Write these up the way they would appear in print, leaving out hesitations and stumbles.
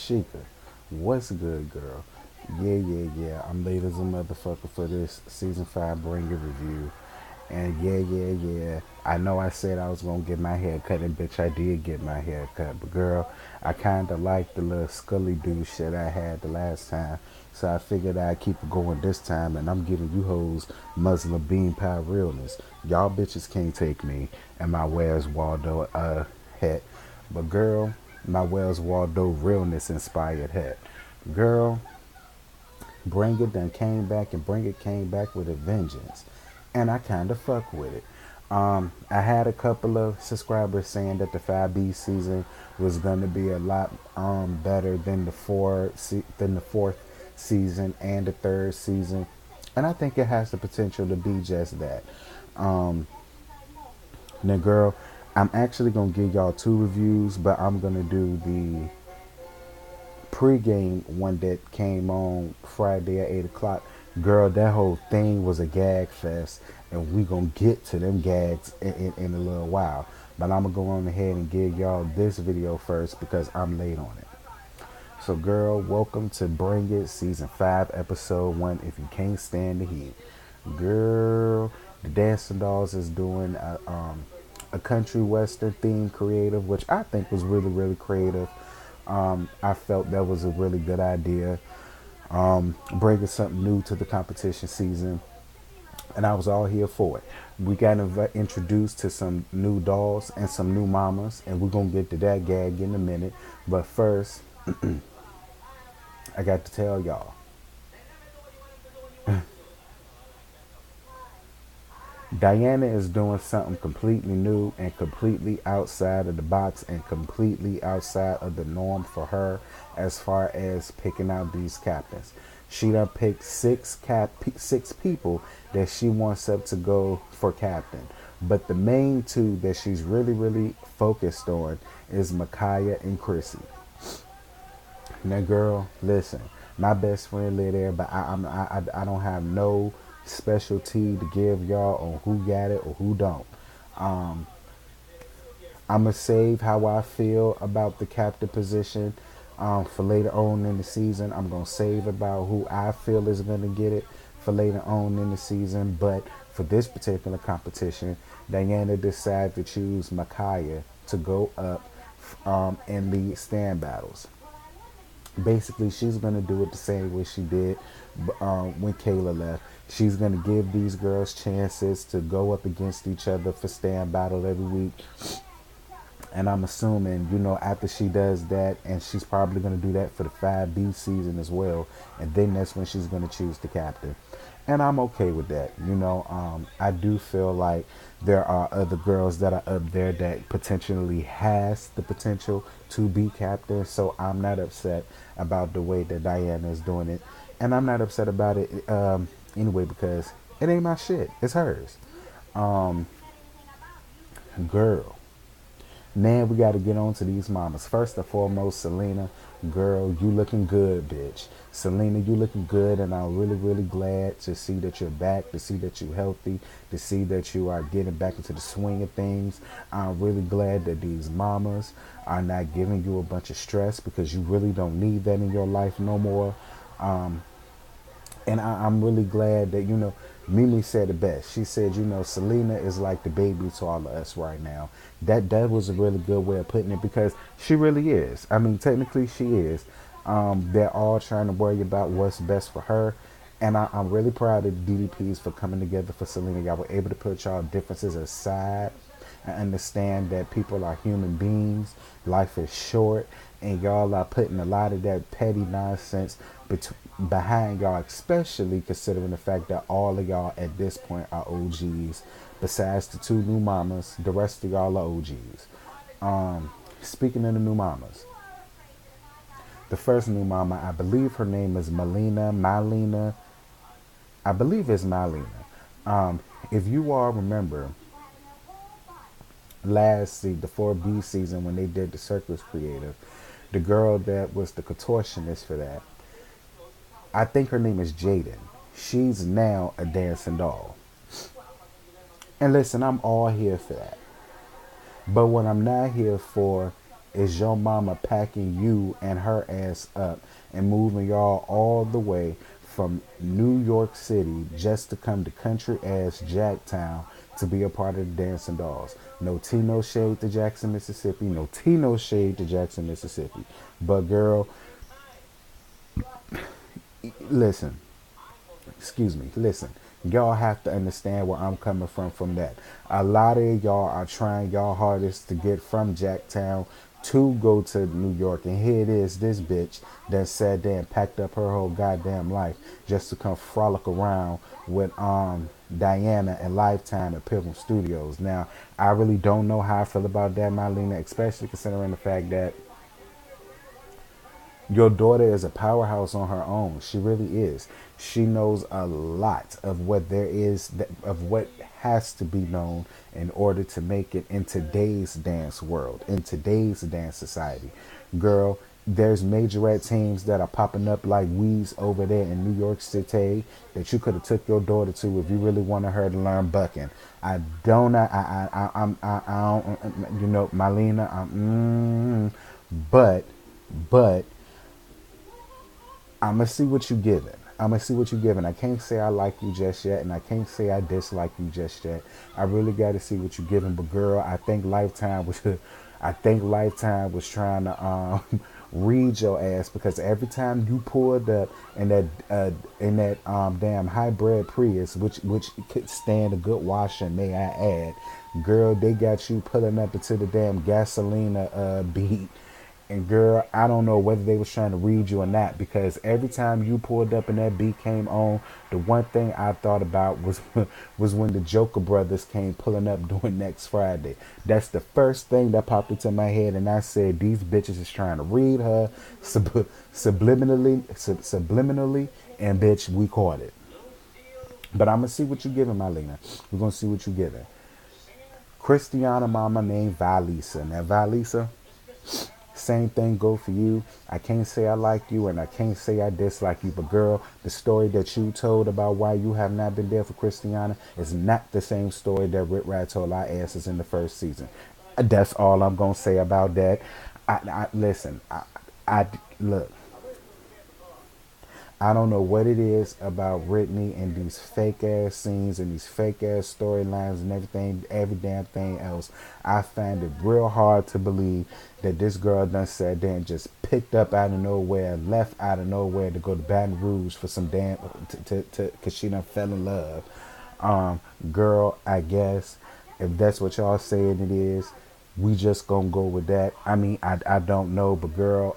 Sheikah. What's good, girl? Yeah. I'm late as a motherfucker for this season 5 Bring It review. And yeah. I know I said I was gonna get my hair cut, and bitch, I did get my hair cut. But girl, I kinda like the little scully do shit I had the last time. So I figured I'd keep it going this time, and I'm giving you hoes Muslim bean pie realness. Y'all bitches can't take me and my Where's Waldo hat. But girl, my Wells Waldo realness inspired hat. Girl, Bring It done came back, and Bring It came back with a vengeance. And I kind of fuck with it. I had a couple of subscribers saying that the 5B season was going to be a lot better than the fourth season and the third season, and I think it has the potential to be just that. Um, Now, girl, I'm actually gonna give y'all two reviews, but I'm gonna do the pregame one that came on Friday at 8 o'clock. Girl, that whole thing was a gag fest, and we gonna get to them gags in a little while. But I'm gonna go on ahead and give y'all this video first because I'm late on it. So, girl, welcome to Bring It Season 5, Episode 1, If You Can't Stand the Heat. Girl, the Dancing Dolls is doing a country western theme creative, which I think was really creative. I felt that was a really good idea, bringing something new to the competition season, and I was all here for it. We got introduced to some new dolls and some new mamas, and we're gonna get to that gag in a minute. But first, I got to tell y'all, Diana is doing something completely new and completely outside of the box and completely outside of the norm for her as far as picking out these captains. She done picked six people that she wants up to go for captain. But the main two that she's really focused on is Mykaiah and Chrissy. Now, girl, listen. My best friend live there, but I don't have no specialty to give y'all on who got it or who don't. Um, I'm gonna save how I feel about the captain position for later on in the season. I'm gonna save about who I feel is gonna get it for later on in the season. But for this particular competition, Diana decided to choose Mykaiah to go up and lead stand battles. Basically, she's going to do it the same way she did when Kayla left. She's going to give these girls chances to go up against each other for stand battle every week. And I'm assuming, after she does that, and she's probably going to do that for the 5B season as well. And then that's when she's going to choose the captain. And I'm okay with that. I do feel like there are other girls that are up there that potentially has the potential to be captain. So I'm not upset about the way that Diana is doing it. And I'm not upset about it anyway because it ain't my shit. It's hers. Girl. Now we got to get on to these mamas. First and foremost, Selena, girl, you looking good, bitch. Selena, you looking good, and I'm really glad to see that you're back, to see that you're healthy, to see that you are getting back into the swing of things. I'm really glad that these mamas are not giving you a bunch of stress because you really don't need that in your life no more. And I'm really glad that, Mimi said it best. She said, Selena is like the baby to all of us right now. That was a really good way of putting it because she really is. I mean, technically she is. They're all trying to worry about what's best for her. And I'm really proud of the DDPs for coming together for Selena. Y'all were able to put y'all differences aside and understand that people are human beings. Life is short. And y'all are putting a lot of that petty nonsense behind y'all, especially considering the fact that all of y'all at this point are OGs. Besides the two new mamas, the rest of y'all are OGs. Speaking of the new mamas, the first new mama, I believe her name is Mylena. I believe it's Mylena. If you all remember the 4B season when they did the Circus Creative, the girl that was the contortionist for that, I think her name is Jaden. She's now a dancing doll. And listen, I'm all here for that. But what I'm not here for is your mama packing you and her ass up and moving y'all all the way from New York City just to come to country ass Jacktown to be a part of the Dancing Dolls. No tea, no shade to Jackson, Mississippi. No tea, no shade to Jackson, Mississippi. But girl, listen, excuse me, listen. Y'all have to understand where I'm coming from that. A lot of y'all are trying y'all hardest to get from Jacktown to go to New York. And here it is, this bitch that sat there and packed up her whole goddamn life just to come frolic around with Diana and Lifetime at Pilgrim Studios. Now, I really don't know how I feel about that, Mylena, especially considering the fact that your daughter is a powerhouse on her own. She really is. She knows a lot of what there is, of what has to be known in order to make it in today's dance world, in today's dance society. Girl, there's majorette teams that are popping up like weeds over there in New York City that you could have took your daughter to if you really wanted her to learn bucking. I don't, I don't, you know, Mylena, but I'm gonna see what you giving. I'm gonna see what you giving. I can't say I like you just yet, and I can't say I dislike you just yet. I really got to see what you giving. But girl, I think Lifetime was, I think Lifetime was trying to read your ass because every time you pulled up in that damn hybrid Prius, which could stand a good washing, may I add, girl, they got you pulling up into the damn Gasolina beat. And girl, I don't know whether they was trying to read you or not because every time you pulled up and that beat came on, the one thing I thought about was was when the Joker Brothers came pulling up doing Next Friday. That's the first thing that popped into my head, and I said these bitches is trying to read her subliminally, and bitch, we caught it. But I'm gonna see what you giving, Mylena. We're gonna see what you giving. Christiana mama named Valisa. Now Valisa, same thing go for you. I can't say I like you and I can't say I dislike you, but girl, the story that you told about why you have not been there for Christiana is not the same story that Rick Rat told our asses in the first season. That's all I'm gonna say about that. Listen. I look. I don't know what it is about Whitney and these fake ass scenes and these fake ass storylines and everything, every damn thing else. I find it real hard to believe that this girl done sat there and just picked up out of nowhere, left out of nowhere to go to Baton Rouge for some damn, cause she done fell in love. Girl, I guess if that's what y'all saying it is, we just gonna go with that. I mean, I don't know, but girl,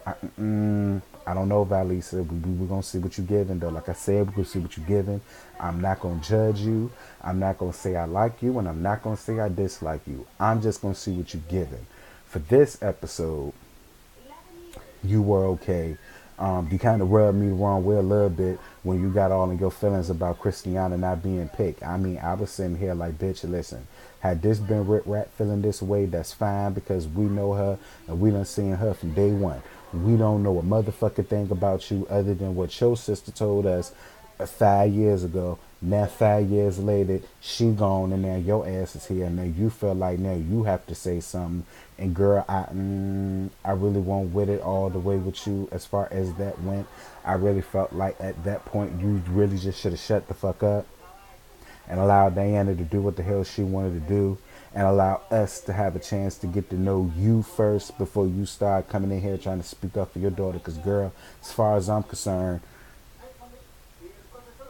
I don't know, Valisa. We're going to see what you're giving, though. Like I said, we're going to see what you're giving. I'm not going to judge you. I'm not going to say I like you, and I'm not going to say I dislike you. I'm just going to see what you're giving. For this episode, you were okay. You kind of rubbed me the wrong way a little bit when you got all in your feelings about Christiana not being picked. I mean, I was sitting here like, bitch, listen. Had this been Rick Rat feeling this way, that's fine because we know her and we done seen her from day one. We don't know a motherfucking thing about you other than what your sister told us 5 years ago. Now 5 years later, she gone and now your ass is here. And now you feel like now you have to say something. And girl, I really went with it all the way with you as far as that went. I really felt like at that point you really just should have shut the fuck up and allowed Diana to do what the hell she wanted to do and allow us to have a chance to get to know you first before you start coming in here trying to speak up for your daughter. Because girl, as far as I'm concerned,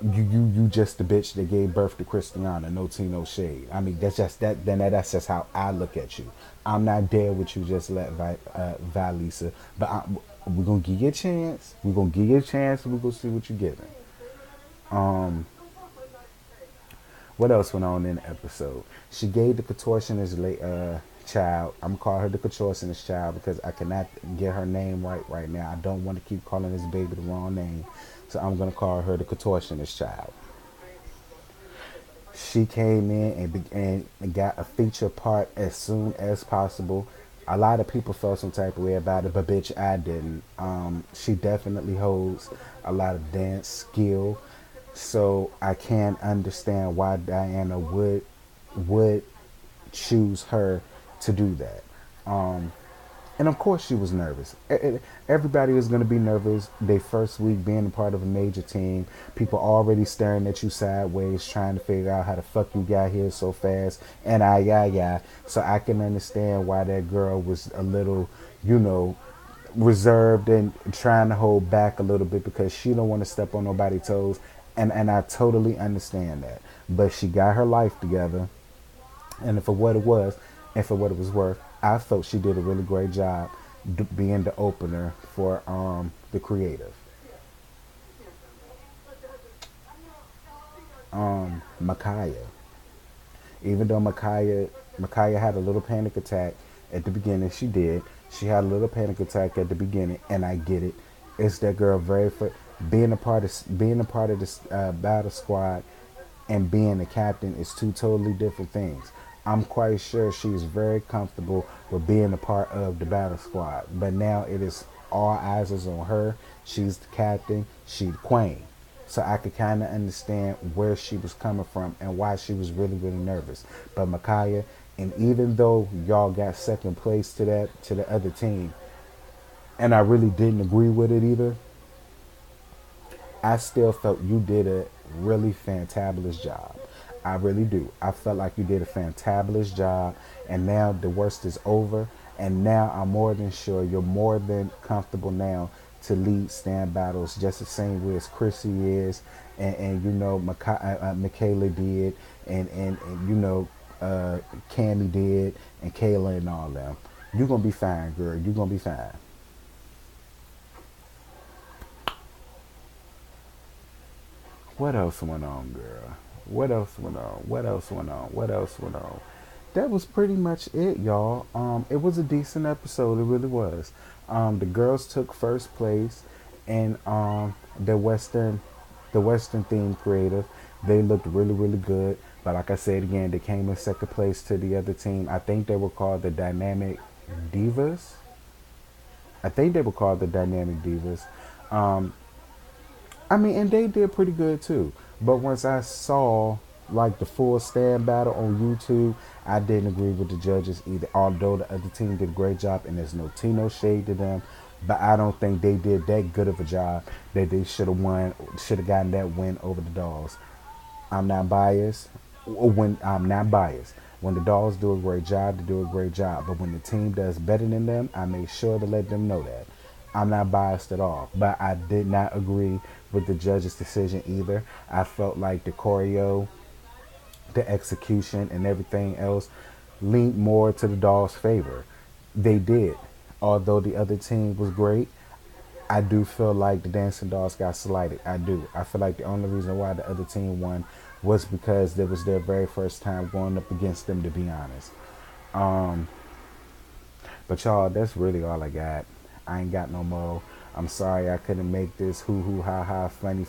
you just the bitch that gave birth to Christiana. No tea, no shade. I mean, that's just that. Then that's just how I look at you. I'm not there with you. Just let Valisa. But we're gonna give you a chance. We're gonna give you a chance, and we're gonna see what you're giving. What else went on in the episode? She gave the contortionist child. I'm gonna call her the contortionist child because I cannot get her name right now. I don't want to keep calling this baby the wrong name, so I'm gonna call her the contortionist child. She came in and got a feature part as soon as possible. A lot of people felt some type of way about it, but bitch, I didn't. She definitely holds a lot of dance skill. So I can't understand why Diana would choose her to do that. And of course she was nervous. Everybody was going to be nervous. Their first week being a part of a major team. People already staring at you sideways, trying to figure out how the fuck you got here so fast. And yeah. So I can understand why that girl was a little, you know, reserved and trying to hold back a little bit because she don't want to step on nobody's toes. And I totally understand that. But she got her life together. And for what it was, and for what it was worth, I felt she did a really great job being the opener for the creative. Mykaiah. Even though Mykaiah had a little panic attack at the beginning, she did. She had a little panic attack at the beginning, and I get it. It's that girl being a part of this battle squad and being a captain is two totally different things. I'm quite sure she's very comfortable with being a part of the battle squad, but now it is all eyes is on her. She's the captain. She's the queen. So I could kind of understand where she was coming from and why she was really, really nervous. But Mykaiah, and even though y'all got second place to the other team, and I really didn't agree with it either, I still felt you did a really fantabulous job. I really do. I felt like you did a fantabulous job, and now the worst is over. And now I'm more than sure you're more than comfortable now to lead stand battles just the same way as Chrissy is, and you know, Michaela did, and you know, Cammy did, and Kayla and all them. You're going to be fine, girl. You're going to be fine. What else went on, girl? What else went on? What else went on? What else went on? That was pretty much it, y'all. It was a decent episode. It really was. The girls took first place, and the Western theme creative, they looked really, really good. But like I said again, they came in second place to the other team. I think they were called the Dynamic Divas. I think they were called the Dynamic Divas. Um, I mean, and they did pretty good too. But once I saw like the full stand battle on YouTube, I didn't agree with the judges either. Although the other team did a great job, and there's no Tino shade to them, but I don't think they did that good of a job that they should have gotten that win over the Dolls. I'm not biased. When I'm not biased, when the Dolls do a great job, they do a great job. But when the team does better than them, I make sure to let them know that. I'm not biased at all, but I did not agree with the judge's decision either. I felt like the choreo, the execution, and everything else leaned more to the Dolls' favor. They did. Although the other team was great, I do feel like the Dancing Dolls got slighted. I do. I feel like the only reason why the other team won was because it was their very first time going up against them, to be honest. Um, but y'all, that's really all I got. I ain't got no more. I'm sorry I couldn't make this hoo hoo ha ha funny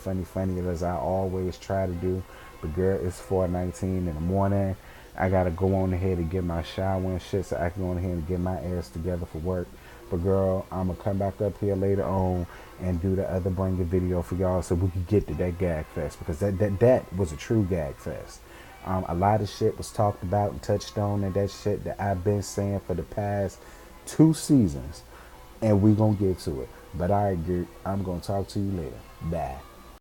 as I always try to do. But girl, it's 4:19 in the morning. I gotta go on ahead and get my shower and shit so I can go on ahead and get my ass together for work. But girl, I'm gonna come back up here later on and do the other Bring It video for y'all so we can get to that gag fest, because that was a true gag fest. A lot of shit was talked about and touched on, and that shit that I've been saying for the past 2 seasons, and we gonna get to it. But all right, Gert, I'm gonna talk to you later. Bye.